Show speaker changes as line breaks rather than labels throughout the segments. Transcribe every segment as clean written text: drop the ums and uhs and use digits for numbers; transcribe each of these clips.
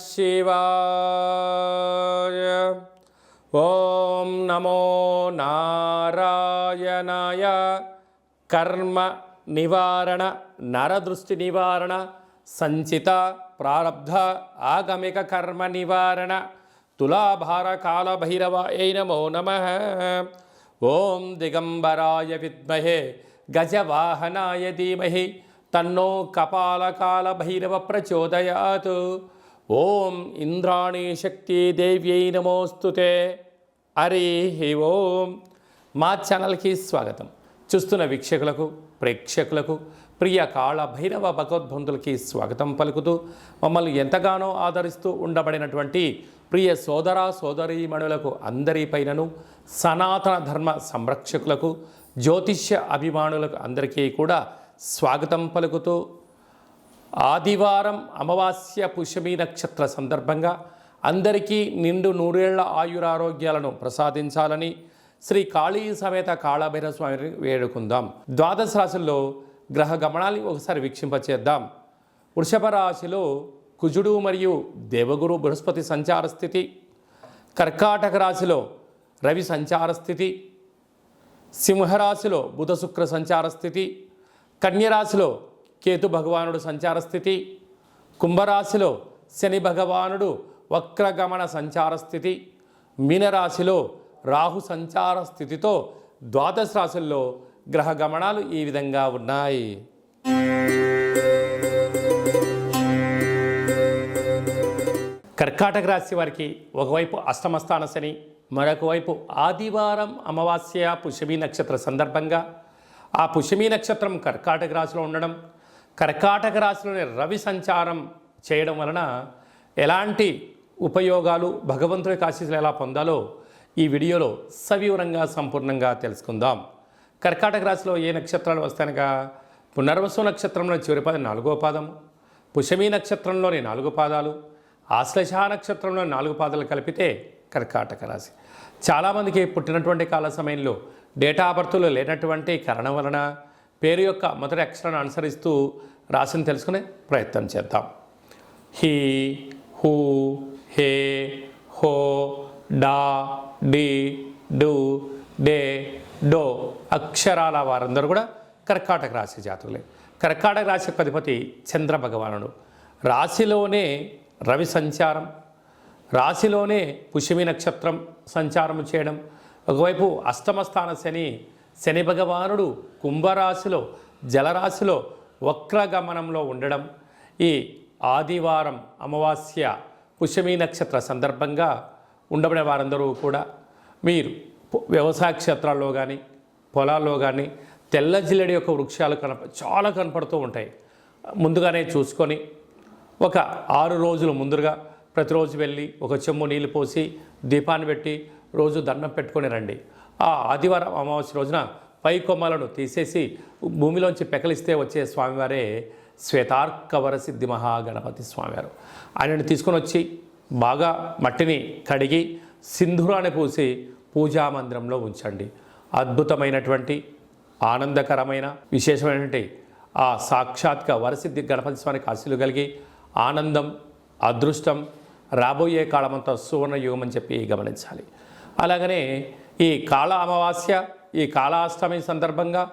శివాయ. ఓం నమో నారాయణాయ. కర్మ నివారణ, నరదృష్టి నివారణ, సంచిత ప్రారబ్ధ ఆగమిక కర్మ నివారణ, తులాభార కాల భైరవాయ నమో నమః. ఓం దిగంబరాయ విద్మహే గజవాహనాయ ధీమహి తన్నో కపాలకాల భైరవ ప్రచోదయాత్. ఓం ఇంద్రాణీ శక్తి దేవ్యై నమోస్తుతే. హరి ఓం. మా ఛానల్కి స్వాగతం. చూస్తున్న వీక్షకులకు, ప్రేక్షకులకు, ప్రియ కాళ భైరవ భగవద్బంధులకి స్వాగతం పలుకుతూ, మమ్మల్ని ఎంతగానో ఆదరిస్తూ ఉండబడినటువంటి ప్రియ సోదర సోదరీమణులకు అందరిపైనను, సనాతన ధర్మ సంరక్షకులకు, జ్యోతిష్య అభిమానులకు అందరికీ కూడా స్వాగతం పలుకుతూ, ఆదివారం అమావాస్య పుష్యమి నక్షత్ర సందర్భంగా అందరికీ నిండు నూరేళ్ల ఆయురారోగ్యాలను ప్రసాదించాలని శ్రీ కాళీ సమేత కాళభైరవ స్వామిని వేడుకుందాం. ద్వాదశ రాశుల్లో గ్రహ గమనాన్ని ఒకసారి వీక్షింపచేద్దాం. వృషభ రాశిలో కుజుడు మరియు దేవగురు బృహస్పతి సంచార స్థితి, కర్కాటక రాశిలో రవి సంచార స్థితి, సింహరాశిలో బుధ శుక్ర సంచార స్థితి, కన్యరాశిలో కేతు భగవానుడు సంచార స్థితి, కుంభరాశిలో శని భగవానుడు వక్రగమన సంచార స్థితి, మీనరాశిలో రాహు సంచార స్థితితో ద్వాదశ రాశుల్లో గ్రహ గమనాలు ఈ విధంగా ఉన్నాయి. కర్కాటక రాశి వారికి ఒకవైపు అష్టమస్థాన శని, మరొక వైపు ఆదివారం అమావాస్య పుష్యమి నక్షత్ర సందర్భంగా ఆ పుష్యమి నక్షత్రం కర్కాటక రాశిలో ఉండడం, కర్కాటక రాశిలోని రవి సంచారం చేయడం వలన ఎలాంటి ఉపయోగాలు, భగవంతుడి ఆశీస్సులు ఎలా పొందాలో ఈ వీడియోలో సవివరంగా సంపూర్ణంగా తెలుసుకుందాం. కర్కాటక రాశిలో ఏ నక్షత్రాలు వస్తాయనగా పునర్వసు నక్షత్రంలో చివరి పాదం 4వ పాదము, పుష్యమి నక్షత్రంలోని 4 పాదాలు, ఆశ్లేష నక్షత్రంలో 4 పాదాలు కలిపితే కర్కాటక రాశి. చాలామందికి పుట్టినటువంటి కాల సమయంలో డేటా బర్త్లో లేనటువంటి కారణం వలన పేరు యొక్క మొదటి అక్షరాన్ని అనుసరిస్తూ రాశిని తెలుసుకునే ప్రయత్నం చేద్దాం. హీ, హూ, హే, హో, డా, డి, డు, డే, డో అక్షరాల వారందరూ కూడా కర్కాటక రాశి జాతకులే. కర్కాటక రాశి యొక్క అధిపతి చంద్ర భగవానుడు. రాశిలోనే రవి సంచారం, రాశిలోనే పుష్యమి నక్షత్రం సంచారం చేయడం, ఒకవైపు అష్టమస్థాన శని, శని భగవానుడు కుంభరాశిలో జలరాశిలో వక్రగమనంలో ఉండడం, ఈ ఆదివారం అమావాస్య పుష్యమి నక్షత్ర సందర్భంగా ఉండబడే వారందరూ కూడా మీరు వ్యవసాయ క్షేత్రాల్లో కానీ పొలాల్లో కానీ తెల్ల జిల్లెడి యొక్క వృక్షాలు చాలా కనపడుతూ ఉంటాయి. ముందుగానే చూసుకొని ఒక 6 రోజులు ముందుగా ప్రతిరోజు వెళ్ళి ఒక చెంబు నీళ్ళు పోసి దీపాన్ని పెట్టి రోజు దండం పెట్టుకొని రండి. ఆ ఆదివారం అమావాస్య రోజున పై కొమ్మలను తీసేసి భూమిలోంచి పెకలిస్తే వచ్చే స్వామివారే శ్వేతార్కవర సిద్ధి మహాగణపతి స్వామివారు. ఆయనని తీసుకొని వచ్చి బాగా మట్టిని కడిగి సింధూరాన్ని పూసి పూజా మందిరంలో ఉంచండి. అద్భుతమైనటువంటి ఆనందకరమైన విశేషమైనటువంటి ఆ సాక్షాత్గా వరసిద్ధి గణపతి స్వామికి ఆశీస్సులు కలిగి ఆనందం, అదృష్టం రాబోయే కాలమంతా సువర్ణ యుగం అని చెప్పి గమనించాలి. అలాగనే ఈ కాళ అమావాస్య, ఈ కాళాష్టమి సందర్భంగా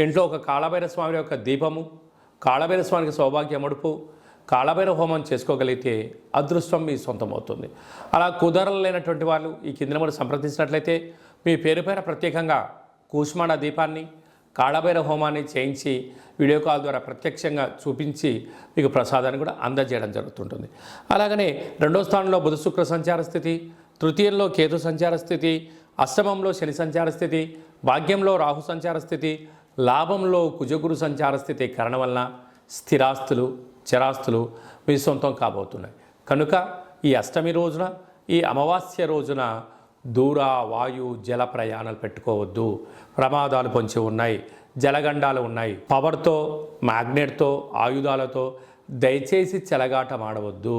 ఇంట్లో ఒక కాళభైరవ స్వామి యొక్క దీపము, కాళభైరవ స్వామికి సౌభాగ్య ముడుపు, కాళభైరవ హోమం చేసుకోగలిగితే అదృష్టం మీ సొంతమవుతుంది. అలా కుదరలేనటువంటి వాళ్ళు ఈ కింద నెంబర్ సంప్రదించినట్లయితే మీ పేరు పైన ప్రత్యేకంగా కూష్మాండ దీపాన్ని, కాళభైరవ హోమాన్ని చేయించి వీడియో కాల్ ద్వారా ప్రత్యక్షంగా చూపించి మీకు ప్రసాదాన్ని కూడా అందజేయడం జరుగుతుంటుంది. అలాగనే 2వ స్థానంలో బుధ శుక్ర సంచార స్థితి, తృతీయంలో కేతు సంచార స్థితి, అష్టమంలో శని సంచార స్థితి, భాగ్యంలో రాహు సంచార స్థితి, లాభంలో కుజగురు సంచార స్థితి కారణం వలన స్థిరాస్తులు, చరాస్తులు మీ సొంతం కాబోతున్నాయి. కనుక ఈ అష్టమి రోజున, ఈ అమావాస్య రోజున దూర వాయు జల ప్రయాణాలు పెట్టుకోవద్దు. ప్రమాదాలు పొంచి ఉన్నాయి, జలగండాలు ఉన్నాయి. పవర్తో, మ్యాగ్నెట్తో, ఆయుధాలతో దయచేసి చెలగాటం ఆడవద్దు.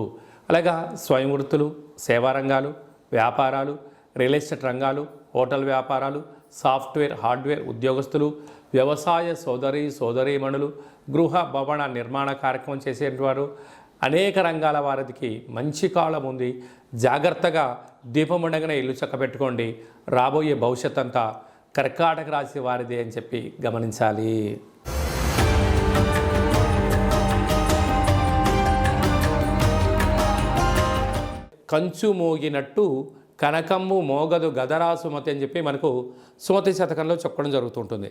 అలాగా స్వయం వృత్తులు, సేవా రంగాలు, వ్యాపారాలు, రియల్ ఎస్టేట్ రంగాలు, హోటల్ వ్యాపారాలు, సాఫ్ట్వేర్, హార్డ్వేర్ ఉద్యోగస్తులు, వ్యవసాయ సోదరీమణులు, గృహ భవన నిర్మాణ కార్యక్రమం చేసేవారు, అనేక రంగాల వారికి మంచి కాలం ఉంది. జాగ్రత్తగా దీపం ఉండగానే ఇల్లు చక్కబెట్టుకోండి. రాబోయే భవిష్యత్ అంతా కర్కాటక రాశి వారిదే అని చెప్పి గమనించాలి. కంచు మోగినట్టు కనకమ్ము మోగదు గదరా సుమతి అని చెప్పి మనకు సుమతి శతకంలో చెప్పడం జరుగుతుంటుంది.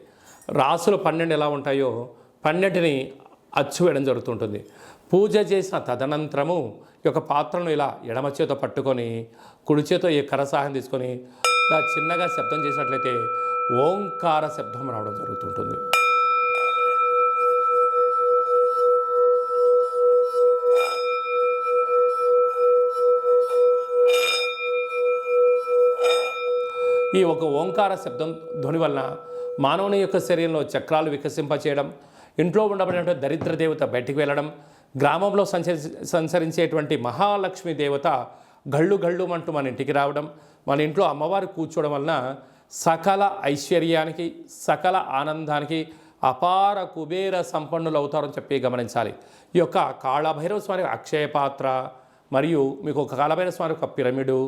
రాసులు 12 ఎలా ఉంటాయో 12ని అచ్చు వేయడం జరుగుతుంటుంది. పూజ చేసిన తదనంతరము ఈ యొక్క పాత్రను ఇలా ఎడమ చేతో పట్టుకొని కుడి చేతో ఈ కర సహాయం తీసుకొని ఇలా చిన్నగా శబ్దం చేసినట్లయితే ఓంకార శబ్దం రావడం జరుగుతుంటుంది. ఈ ఒక ఓంకార శబ్దం ధ్వని వలన మానవుని యొక్క శరీరంలో చక్రాలు వికసింపచేయడం, ఇంట్లో ఉండబడినటువంటి దరిద్ర దేవత బయటికి వెళ్ళడం, గ్రామంలో సంచరించేటువంటి మహాలక్ష్మి దేవత గళ్ళు గళ్ళు అంటూ మన ఇంటికి రావడం, మన ఇంట్లో అమ్మవారు కూర్చోవడం వలన సకల ఐశ్వర్యానికి సకల ఆనందానికి అపార కుబేర సంపన్నులు అవుతారని చెప్పి గమనించాలి. ఈ యొక్క కాళభైరవ స్వామి అక్షయ పాత్ర మరియు మీకు ఒక కాళభైరవ స్వామి ఒక పిరమిడు,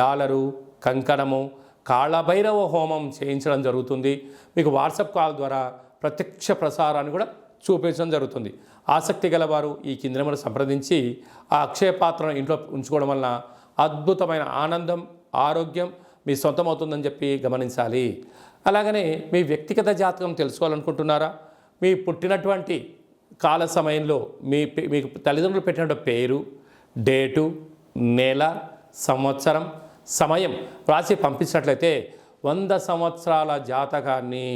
డాలరు, కంకణము, కాళభైరవ హోమం చేయించడం జరుగుతుంది. మీకు వాట్సాప్ కాల్ ద్వారా ప్రత్యక్ష ప్రసారాన్ని కూడా చూపించడం జరుగుతుంది. ఆసక్తి గలవారు ఈ కింద నెంబర్ సంప్రదించి ఆ అక్షయ పాత్రను ఇంట్లో ఉంచుకోవడం వలన అద్భుతమైన ఆనందం, ఆరోగ్యం మీ సొంతం అవుతుందని చెప్పి గమనించాలి. అలాగనే మీ వ్యక్తిగత జాతకం తెలుసుకోవాలనుకుంటున్నారా? మీ పుట్టినటువంటి కాల సమయంలో మీకు తల్లిదండ్రులు పెట్టినటువంటి పేరు, డేటు, నెల, సంవత్సరం, సమయం వ్రాసి పంపించినట్లయితే 100 సంవత్సరాల జాతకాన్ని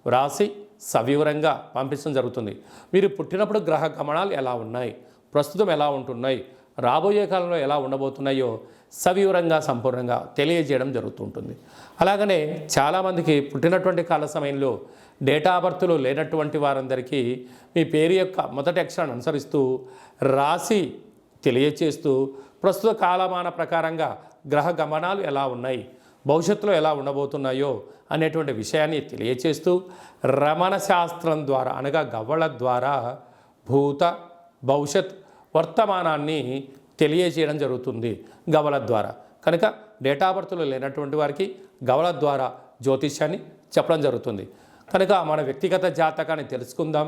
వ్రాసి సవివరంగా పంపించడం జరుగుతుంది. మీరు పుట్టినప్పుడు గ్రహ గమనాలు ఎలా ఉన్నాయి, ప్రస్తుతం ఎలా ఉంటున్నాయి, రాబోయే కాలంలో ఎలా ఉండబోతున్నాయో సవివరంగా సంపూర్ణంగా తెలియజేయడం జరుగుతుంటుంది. అలాగనే చాలామందికి పుట్టినటువంటి కాల సమయంలో డేటా బర్త్లు లేనటువంటి వారందరికీ మీ పేరు యొక్క మొదటి అక్షరాన్ని అనుసరిస్తూ రాసి తెలియచేస్తూ ప్రస్తుత కాలమాన ప్రకారంగా గ్రహ గమనాలు ఎలా ఉన్నాయి, భవిష్యత్తులో ఎలా ఉండబోతున్నాయో అనేటువంటి విషయాన్ని తెలియచేస్తూ రమణ శాస్త్రం ద్వారా అనగా గవ్వల ద్వారా భూత భవిష్యత్ వర్తమానాన్ని తెలియజేయడం జరుగుతుంది గవ్వల ద్వారా. కనుక డేటా బర్త్లు లేనటువంటి వారికి గవ్వల ద్వారా జ్యోతిష్యాన్ని చెప్పడం జరుగుతుంది. కనుక మన వ్యక్తిగత జాతకాన్ని తెలుసుకుందాం,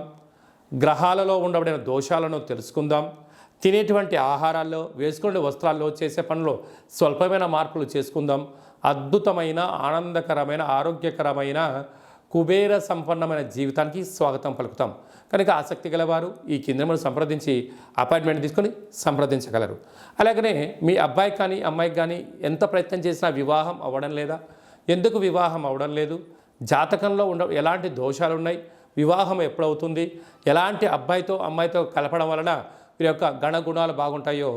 గ్రహాలలో ఉండబడిన దోషాలను తెలుసుకుందాం, తినేటువంటి ఆహారాల్లో, వేసుకునే వస్త్రాల్లో, చేసే పనుల్లో స్వల్పమైన మార్పులు చేసుకుందాం. అద్భుతమైన ఆనందకరమైన ఆరోగ్యకరమైన కుబేర సంపన్నమైన జీవితానికి స్వాగతం పలుకుతాం. కనుక ఆసక్తి గలవారు ఈ కింద సంప్రదించి అపాయింట్మెంట్ తీసుకొని సంప్రదించగలరు. అలాగనే మీ అబ్బాయి కానీ అమ్మాయికి కానీ ఎంత ప్రయత్నం చేసినా వివాహం అవ్వడం లేదా, ఎందుకు వివాహం అవ్వడం లేదు, జాతకంలో ఎలాంటి దోషాలు ఉన్నాయి, వివాహం ఎప్పుడవుతుంది, ఎలాంటి అబ్బాయితో అమ్మాయితో కలపడం వలన వీరి యొక్క గణగుణాలు బాగుంటాయో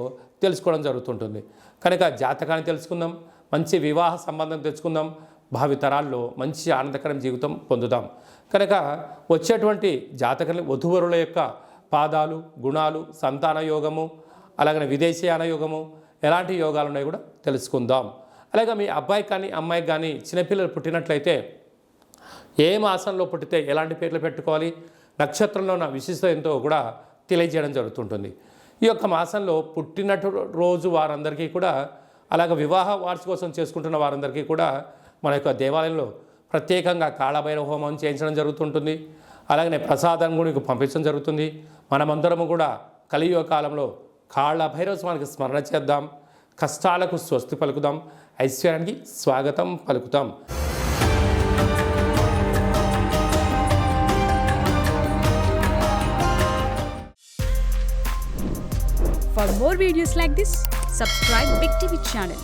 తెలుసుకోవడం జరుగుతుంటుంది. కనుక జాతకాన్ని తెలుసుకుందాం, మంచి వివాహ సంబంధం తెచ్చుకుందాం, భావితరాల్లో మంచి ఆనందకరం జీవితం పొందుదాం. కనుక వచ్చేటువంటి జాతకాన్ని వధూవరుల యొక్క పాదాలు, గుణాలు, సంతాన యోగము, అలాగనే విదేశీయాన యోగము, ఎలాంటి యోగాలు ఉన్నాయో కూడా తెలుసుకుందాం. అలాగే మీ అబ్బాయి కానీ అమ్మాయికి కానీ చిన్నపిల్లలు పుట్టినట్లయితే ఏ మాసంలో పుట్టితే ఎలాంటి పేర్లు పెట్టుకోవాలి, నక్షత్రంలో ఉన్న విశిష్టత ఎంతో కూడా తెలియజేయడం జరుగుతుంటుంది. ఈ యొక్క మాసంలో పుట్టినటు రోజు వారందరికీ కూడా, అలాగే వివాహ వార్షికోత్సవం చేసుకుంటున్న వారందరికీ కూడా మన యొక్క దేవాలయంలో ప్రత్యేకంగా కాళభైరవ హోమం చేయించడం జరుగుతుంటుంది. అలాగనే ప్రసాదం కూడా మీకు పంపించడం జరుగుతుంది. మనమందరము కూడా కలియుగ కాలంలో కాళభైరవ స్వామికి స్మరణ చేద్దాం, కష్టాలకు స్వస్తి పలుకుదాం, ఐశ్వర్యానికి స్వాగతం పలుకుతాం.
For more videos like this, subscribe Big TV channel.